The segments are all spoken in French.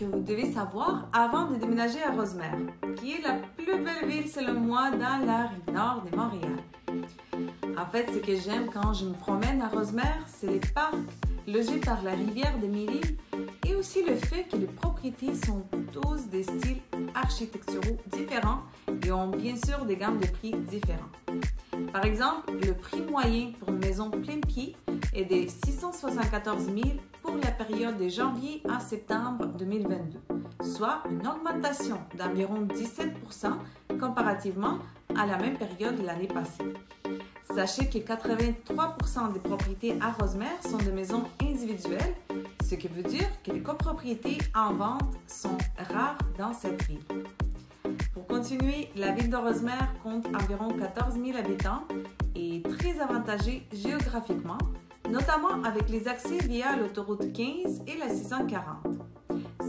que vous devez savoir avant de déménager à Rosemère, qui est la plus belle ville selon moi dans la rive nord de Montréal. En fait, ce que j'aime quand je me promène à Rosemère, c'est les parcs logés par la rivière de Mille-Îles et aussi le fait que les propriétés sont tous des styles architecturaux différents et ont bien sûr des gammes de prix différents. Par exemple, le prix moyen pour une maison plein pied est de 674 000 pour la période de janvier à septembre 2022, soit une augmentation d'environ 17% comparativement à la même période de l'année passée. Sachez que 83% des propriétés à Rosemère sont des maisons individuelles, ce qui veut dire que les copropriétés en vente sont rares dans cette ville. Pour continuer, la ville de Rosemère compte environ 14 000 habitants et est très avantagée géographiquement, notamment avec les accès via l'autoroute 15 et la 640.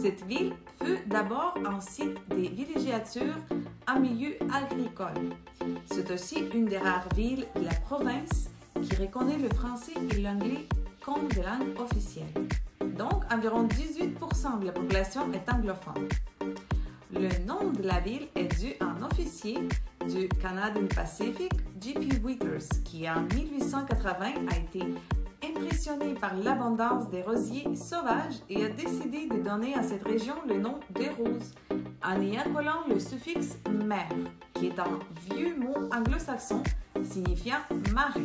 Cette ville fut d'abord un site de villégiature en milieu agricole. C'est aussi une des rares villes de la province qui reconnaît le français et l'anglais comme des langues officielles. Donc, environ 18% de la population est anglophone. Le nom de la ville est dû à un officier du Canadian Pacific, J.P. Withers, qui en 1880 a été impressionné par l'abondance des rosiers sauvages et a décidé de donner à cette région le nom des roses, en y accolant le suffixe « mer », qui est un vieux mot anglo-saxon signifiant « marée ».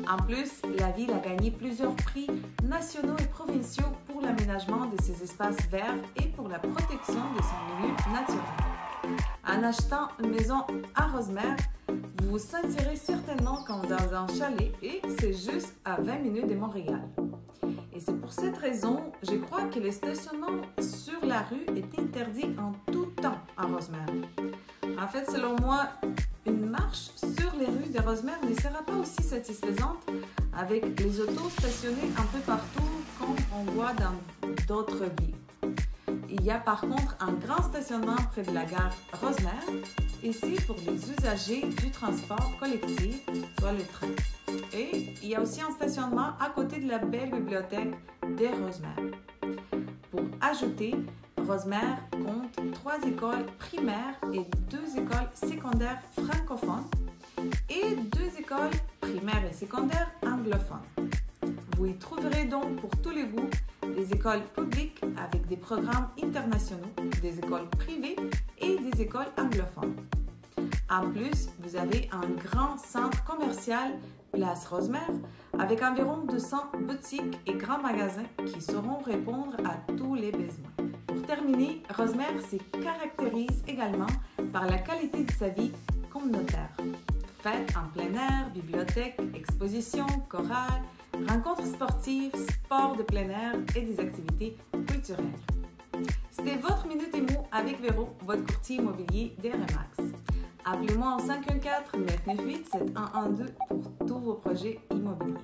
En plus, la ville a gagné plusieurs prix nationaux et provinciaux pour l'aménagement de ses espaces verts et pour la protection de son milieu naturel. En achetant une maison à Rosemère, vous vous sentirez certainement comme dans un chalet et c'est juste à 20 minutes de Montréal. Et c'est pour cette raison, je crois que le stationnement sur la rue est interdit en tout temps à Rosemère. En fait, selon moi, une marche sur les rues de Rosemère ne sera pas aussi satisfaisante avec les autos stationnées un peu partout comme on voit dans d'autres villes. Il y a par contre un grand stationnement près de la gare Rosemère et c'est pour les usagers du transport collectif, soit le train. Et il y a aussi un stationnement à côté de la belle bibliothèque de Rosemère. Pour ajouter, Rosemère compte 3 écoles primaires et 2 écoles secondaires francophones et 2 écoles primaires et secondaires anglophones. Vous y trouverez donc pour tous les goûts des écoles publiques avec des programmes internationaux, des écoles privées et des écoles anglophones. En plus, vous avez un grand centre commercial Place Rosemère avec environ 200 boutiques et grands magasins qui sauront répondre à tous les besoins. Pour terminer, Rosemère se caractérise également par la qualité de sa vie communautaire. Fêtes en plein air, bibliothèques, expositions, chorales, rencontres sportives, sports de plein air et des activités culturelles. C'était votre Minute Immo avec Véro, votre courtier immobilier d'RE/MAX. Appelez-moi au 514-998-7112 pour tous vos projets immobiliers.